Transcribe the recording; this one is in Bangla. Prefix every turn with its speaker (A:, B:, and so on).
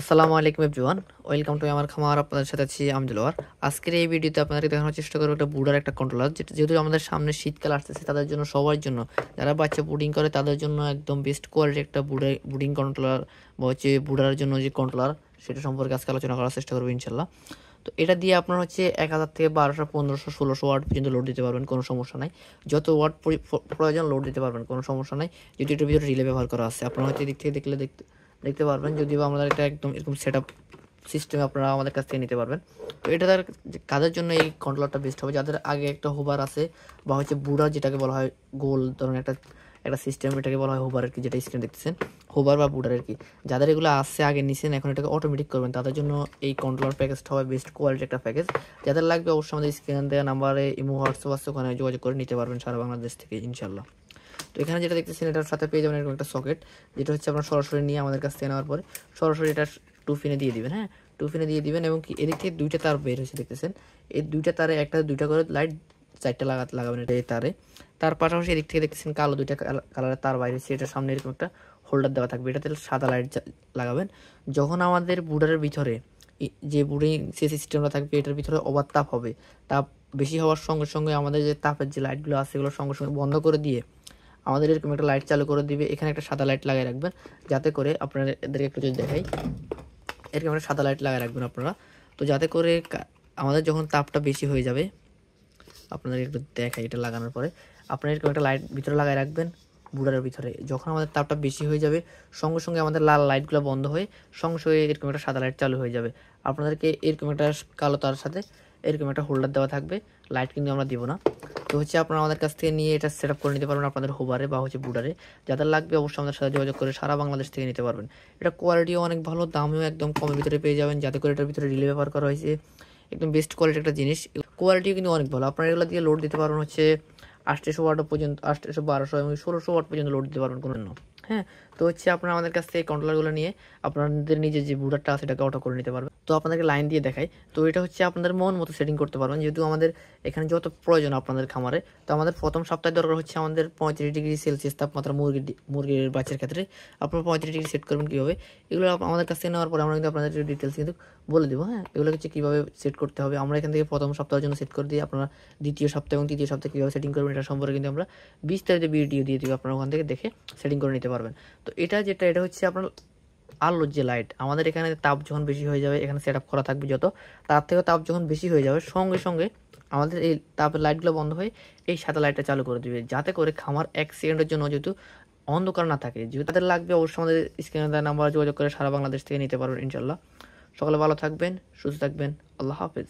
A: আসসালামু আলাইকুম এভরিওয়ান, ওয়েলকাম টু আমার খামার। আপনাদের সাথে আছি আমজুলওয়ার। আজকের এই ভিডিওতে আপনাদেরকে দেখানোর চেষ্টা করবো একটা বুডার একটা কন্ট্রোলার, যেহেতু আমাদের সামনে শীতকাল আসতেছে, তাদের জন্য সবার জন্য যারা বাচ্চা বুডিং করে তাদের জন্য একদম বেস্ট কোয়ালিটি একটা বুডিং কন্ট্রোলার বা হচ্ছে বুডারের জন্য যে কন্ট্রোলার সেটা সম্পর্কে আজকে আলোচনা করার চেষ্টা করবো ইনশাল্লাহ। তো এটা দিয়ে আপনার হচ্ছে 1000 থেকে 1200, 1500, 1600 ওয়াট পর্যন্ত লোড দিতে পারবেন, কোনো সমস্যা নাই। যত ওয়াট প্রয়োজন লোড দিতে পারবেন, কোনো সমস্যা নাই। যদি এটার ভিতরে রিলে ব্যবহার করা আছে, আপনারা হচ্ছে এদিক থেকে দেখতে পারবেন। যদিও আমাদের এটা একদম এরকম সেট আপ সিস্টেম আপনারা আমাদের কাছ থেকে নিতে পারবেন। তো এটা তার কাজের জন্য এই কন্ট্রোলারটা বেস্ট হবে, যাদের আগে একটা হোবার আছে বা হচ্ছে বুডার যেটাকে বলা হয় গোল ধরনের একটা একটা সিস্টেম, এটাকে বলা হয় হোবার আর কি, যেটা স্ক্রিন দেখতেছেন হোবার বা বুডার আর কি। যাদের এগুলো আসছে আগে নিছেন, এখন এটাকে অটোমেটিক করবেন, তাদের জন্য এই কন্ট্রোলার প্যাকেজটা হবে বেস্ট কোয়ালিটি একটা প্যাকেজ। যাদের লাগবে অবশ্যই আমাদের স্ক্রিন দেওয়া নাম্বারে ইমো হোয়াটসঅ্যাপ আছে, ওখানে যোগাযোগ করে নিতে পারবেন সারা বাংলাদেশ থেকে ইনশাল্লাহ। তো এখানে যেটা দেখতেছেন এটার সাথে পেয়ে যাবেন এরকম একটা সকেট, যেটা হচ্ছে আপনার সরাসরি নিয়ে আমাদের কাছ থেকে নেওয়ার পরে সরাসরি এটা 2 পিনে দিয়ে দিবেন। হ্যাঁ, 2 পিনে দিয়ে দিবেন এবং কি এদিক থেকে দুইটা তার বের হয়েছে দেখতেছেন। এই দুইটা তারে একটা দুইটা করে লাইট 4টা লাগাবেন এটা এই তারে। তার পাশাপাশি এদিক থেকে দেখতেছেন কালো দুইটা কালারের তার বাইরে হচ্ছে, এটার সামনে এরকম একটা হোল্ডার দেওয়া থাকবে, এটাতে সাদা লাইট লাগাবেন। যখন আমাদের বুডারের ভিতরে যে বুডিং যে সিস্টেমটা থাকবে এটার ভিতরে ওভার তাপ হবে, তাপ বেশি হওয়ার সঙ্গে সঙ্গে আমাদের যে তাপের যে লাইটগুলো আছে এগুলো সঙ্গে সঙ্গে বন্ধ করে দিয়ে আমাদের এরকম একটা লাইট চালু করে দিবে। এখানে একটা সাদা লাইট লাগিয়ে রাখবেন, যাতে করে আপনাদেরকে একটু যদি দেখাই, এরকম একটা সাদা লাইট লাগিয়ে রাখবেন আপনারা। তো যাতে করে আমাদের যখন তাপটা বেশি হয়ে যাবে, আপনাদের একটু দেখাই এটা লাগানোর পরে, আপনারা এরকম একটা লাইট ভিতরে লাগিয়ে রাখবেন বুডারের ভিতরে। যখন আমাদের তাপটা বেশি হয়ে যাবে সঙ্গে সঙ্গে আমাদের লাল লাইটগুলো বন্ধ হয়ে সঙ্গে সঙ্গে এরকম একটা সাদা লাইট চালু হয়ে যাবে। আপনাদেরকে এরকম একটা কালো তার সাথে এরকম একটা হোল্ডার দেওয়া থাকবে, লাইট কিন্তু আমরা দিব না। তো হচ্ছে আপনারা আমাদের কাছ থেকে নিয়ে এটা সেট আপ করে নিতে পারবেন আপনাদের হোবারে বা হচ্ছে বুডারে। যাদের লাগবে অবশ্যই আমাদের সাথে যোগাযোগ করে সারা বাংলাদেশ থেকে নিতে পারবেন। এটা কোয়ালিটিও অনেক ভালো, দামেও একদম কমের ভিতরে পেয়ে যাবেন, যাতে করে এটার ভিতরে রিলে ব্যবহার করা হয়েছে, একদম বেস্ট কোয়ালিটির একটা জিনিস। কোয়ালিটিও কিন্তু অনেক ভালো। আপনারা এগুলো দিয়ে লোড দিতে পারবেন হচ্ছে 800 ওয়াট পর্যন্ত, 800, 1200 এবং 1600 ওয়াট পর্যন্ত লোড দিতে পারবেন কোনো। হ্যাঁ, তো হচ্ছে আপনারা আমাদের কাছ থেকে কন্ট্রোলারগুলো নিয়ে আপনাদের নিজের যে বুডারটা আছে সেটাকে অটো করে নিতে পারবেন। তো আপনাদেরকে লাইন দিয়ে দেখাই। তো এটা হচ্ছে আপনাদের মন মতো সেটিং করতে পারবেন, যেহেতু আমাদের এখানে যত প্রয়োজন আপনাদের খামারে। তো আমাদের প্রথম সপ্তাহে দরকার হচ্ছে আমাদের 35 ডিগ্রি সেলসিয়াস তাপমাত্রা মুরগির বাচ্চার ক্ষেত্রে। আপনারা 35 ডিগ্রি সেট করবেন কীভাবে, এগুলো আমাদের কাছ থেকে নেওয়ার পরে আমরা কিন্তু আপনাদের ডিটেলস কিন্তু বলে দেবো। হ্যাঁ, এগুলো হচ্ছে কীভাবে সেট করতে হবে আমরা এখান থেকে প্রথম সপ্তাহের জন্য সেট করে দিই। আপনারা দ্বিতীয় সপ্তাহ এবং তৃতীয় সপ্তাহে কীভাবে সেটিং করবেন এটা সম্পর্কে কিন্তু আমরা বিস্তারিত ভিডিও দিয়ে দিব, আপনারা ওখান থেকে দেখে সেটিং করে নিতে পারবেন। তো এটা হচ্ছে আপনার আলোর যে লাইট, আমাদের এখানে তাপ যখন বেশি হয়ে যাবে, এখানে সেট আপ করা থাকবে যত, তার থেকে তাপ যখন বেশি হয়ে যাবে সঙ্গে সঙ্গে আমাদের এই তাপের লাইটগুলো বন্ধ হয়ে এই সাদা লাইটটা চালু করে দিবে, যাতে করে খামার 1 সেকেন্ডের জন্য যেহেতু অন্ধকার না থাকে। যেহেতু তাদের লাগবে অবশ্যই আমাদের স্ক্রিনে দেওয়া নাম্বার যোগাযোগ করে সারা বাংলাদেশ থেকে নিতে পারবেন ইনশাল্লাহ। সকলে ভালো থাকবেন, সুস্থ থাকবেন, আল্লাহ হাফেজ।